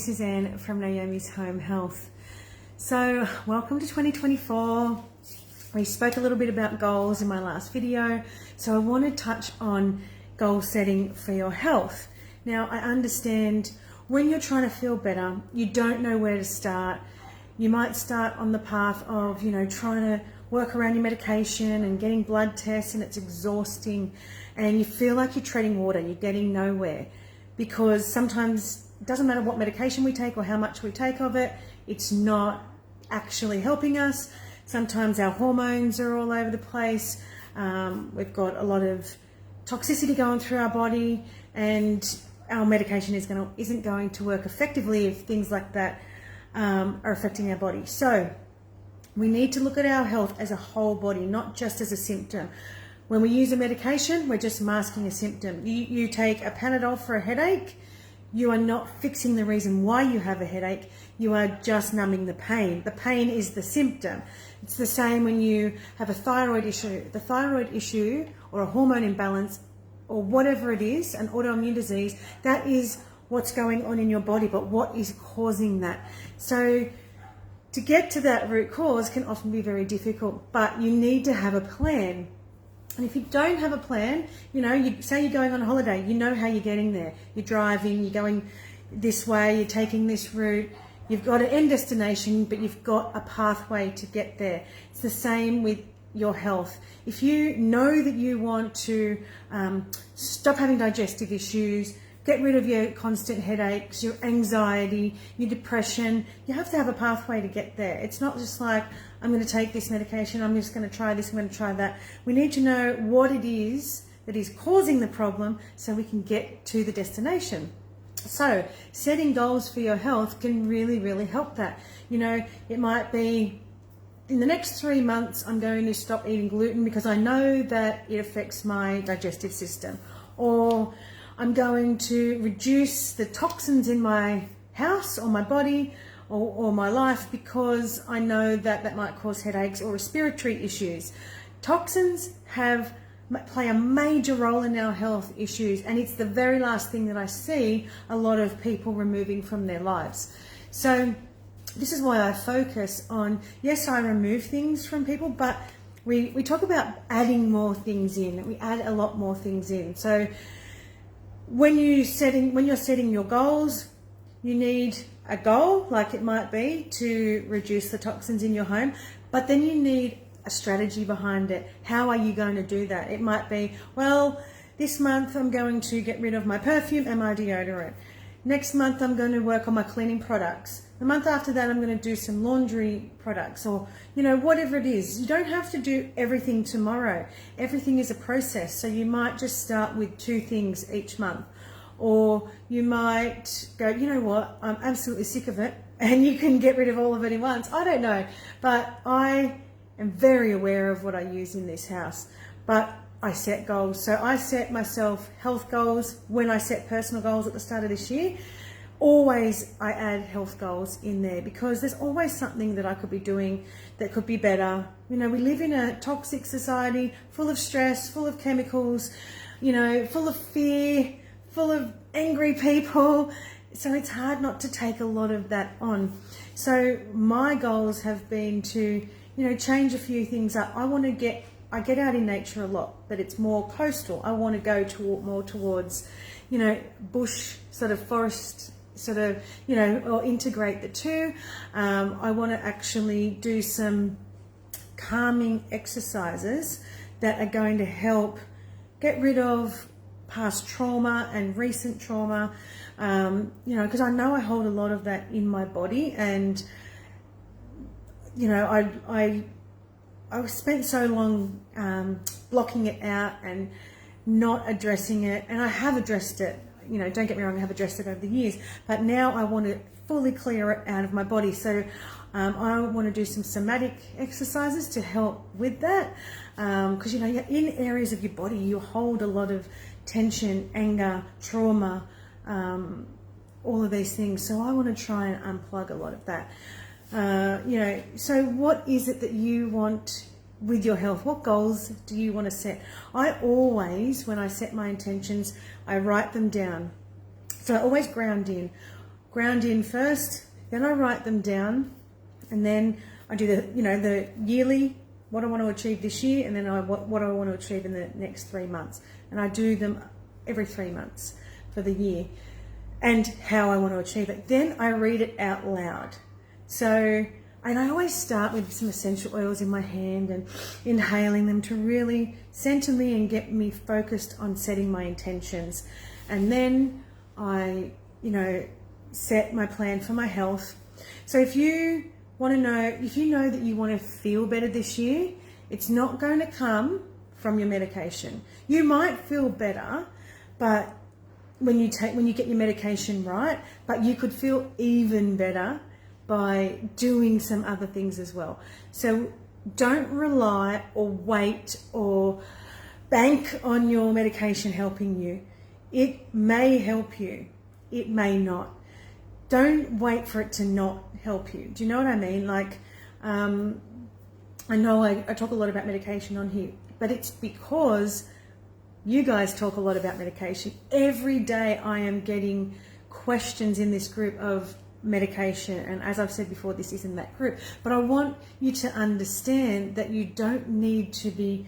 Suzanne from Naomi's Home Health. So welcome to 2024. We spoke a little bit about goals in my last video, so I want to touch on goal setting for your health. Now, I understand when you're trying to feel better, you don't know where to start. You might start on the path of, trying to work around your medication and getting blood tests, and it's exhausting and you feel like you're treading water, you're getting nowhere, because sometimes it doesn't matter what medication we take or how much we take of it, it's not actually helping us. Sometimes our hormones are all over the place. We've got a lot of toxicity going through our body, and our medication isn't going to work effectively if things like that are affecting our body. So we need to look at our health as a whole body, not just as a symptom. When we use a medication, we're just masking a symptom. You take a Panadol for a headache, you are not fixing the reason why you have a headache, you are just numbing the pain. The pain is the symptom. It's the same when you have a thyroid issue. The thyroid issue or a hormone imbalance or whatever it is, an autoimmune disease, that is what's going on in your body, but what is causing that? So to get to that root cause can often be very difficult, but you need to have a plan. And if you don't have a plan, you say you're going on a holiday, you know how you're getting there. You're driving, you're going this way, you're taking this route. You've got an end destination, but you've got a pathway to get there. It's the same with your health. If you know that you want to stop having digestive issues, get rid of your constant headaches, your anxiety, your depression, you have to have a pathway to get there. It's not just like, I'm going to take this medication, I'm just going to try this, I'm going to try that. We need to know what it is that is causing the problem so we can get to the destination. So setting goals for your health can really, really help that. It might be, in the next 3 months, I'm going to stop eating gluten because I know that it affects my digestive system. Or I'm going to reduce the toxins in my house or my body or my life because I know that that might cause headaches or respiratory issues. Toxins play a major role in our health issues, and it's the very last thing that I see a lot of people removing from their lives. So this is why I focus on, yes, I remove things from people, but we talk about adding more things in. We add a lot more things in. So when you're setting your goals, you need a goal, like it might be to reduce the toxins in your home, but then you need a strategy behind it. How are you going to do that? It might be, well, this month I'm going to get rid of my perfume and my deodorant. Next month I'm going to work on my cleaning products. The month after that I'm going to do some laundry products, or whatever it is. You don't have to do everything tomorrow. Everything is a process. So you might just start with 2 things each month. Or you might go, you know what, I'm absolutely sick of it, and you can get rid of all of it at once. I don't know, but I am very aware of what I use in this house. But I set goals. So I set myself health goals when I set personal goals at the start of this year. Always I add health goals in there because there's always something that I could be doing that could be better. We live in a toxic society full of stress, full of chemicals, full of fear, full of angry people. So it's hard not to take a lot of that on. So my goals have been to, change a few things up. I get out in nature a lot, but it's more coastal. I want to go more towards, bush, sort of forest, or integrate the two. I want to actually do some calming exercises that are going to help get rid of past trauma and recent trauma, because I know I hold a lot of that in my body, and I spent so long blocking it out and not addressing it, and I have addressed it. Don't get me wrong, I have addressed it over the years, but now I want to fully clear it out of my body. So I want to do some somatic exercises to help with that, because in areas of your body you hold a lot of tension, anger, trauma, all of these things. So I want to try and unplug a lot of that. So what is it that you want with your health? What goals do you want to set? I always, when I set my intentions, I write them down. So I always ground in ground in first, then I write them down, and then I do the yearly, what I want to achieve this year, and then what I want to achieve in the next 3 months. And I do them every 3 months for the year, and how I want to achieve it. Then I read it out loud. So, and I always start with some essential oils in my hand and inhaling them to really center me and get me focused on setting my intentions. And then I, set my plan for my health. So if you know that you want to feel better this year, it's not going to come from your medication. You might feel better, but when you get your medication right, but you could feel even better by doing some other things as well. So don't rely or wait or bank on your medication helping you. It may help you, it may not. Don't wait for it to not help you. Do you know what I mean? Like, I know I talk a lot about medication on here, but it's because you guys talk a lot about medication. Every day I am getting questions in this group of medication, and as I've said before, this isn't that group, but I want you to understand that you don't need to be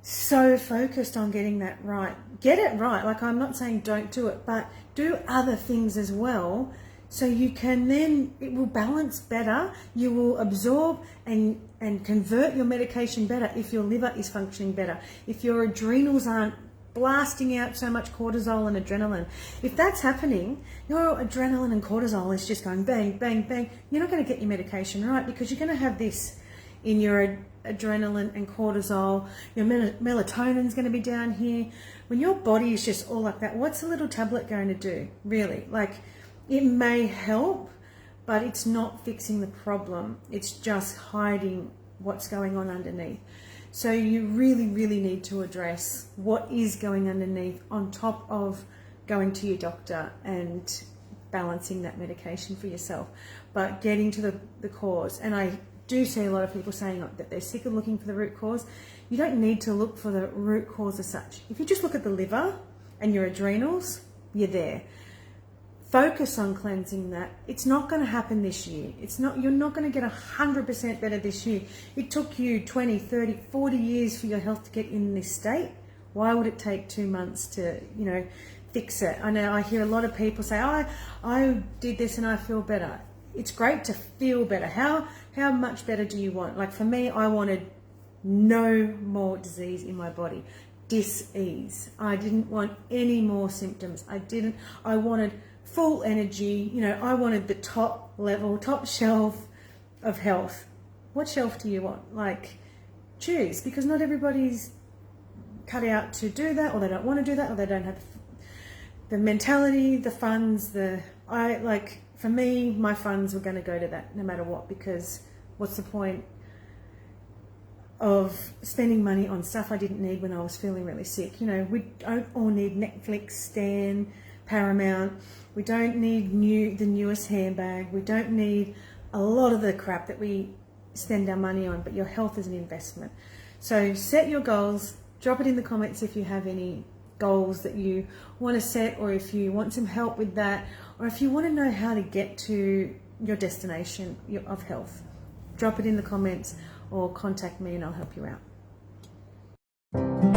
so focused on getting that right. Get it right. Like, I'm not saying don't do it, but do other things as well, so you can then, it will balance better. You will absorb and convert your medication better if your liver is functioning better, if your adrenals aren't blasting out so much cortisol and adrenaline. If that's happening, your adrenaline and cortisol is just going bang, bang, bang. You're not going to get your medication right, because you're going to have this in your adrenaline and cortisol. Your melatonin's going to be down here. When your body is just all like that, what's a little tablet going to do, really? Like, it may help, but it's not fixing the problem. It's just hiding what's going on underneath. So you really, really need to address what is going underneath, on top of going to your doctor and balancing that medication for yourself, but getting to the cause. And I do see a lot of people saying that they're sick of looking for the root cause. You don't need to look for the root cause as such. If you just look at the liver and your adrenals, you're there. Focus on cleansing that. It's not going to happen this year. You're not going to get 100% better this year. It took you 20, 30, 40 years for your health to get in this state. Why would it take 2 months to, fix it? I know I hear a lot of people say, I did this and I feel better. It's great to feel better. How much better do you want? Like, for me, I wanted no more disease in my body. Dis-ease. I didn't want any more symptoms. I wanted full energy. I wanted the top level, top shelf of health. What shelf do you want? Like, choose, because not everybody's cut out to do that, or they don't want to do that, or they don't have the mentality, the funds, for me, my funds were going to go to that no matter what, because what's the point of spending money on stuff I didn't need when I was feeling really sick? We don't all need Netflix, Stan, Paramount. We don't need the newest handbag. We don't need a lot of the crap that we spend our money on, but your health is an investment. So set your goals. Drop it in the comments if you have any goals that you want to set, or if you want some help with that, or if you want to know how to get to your destination of health. Drop it in the comments or contact me and I'll help you out.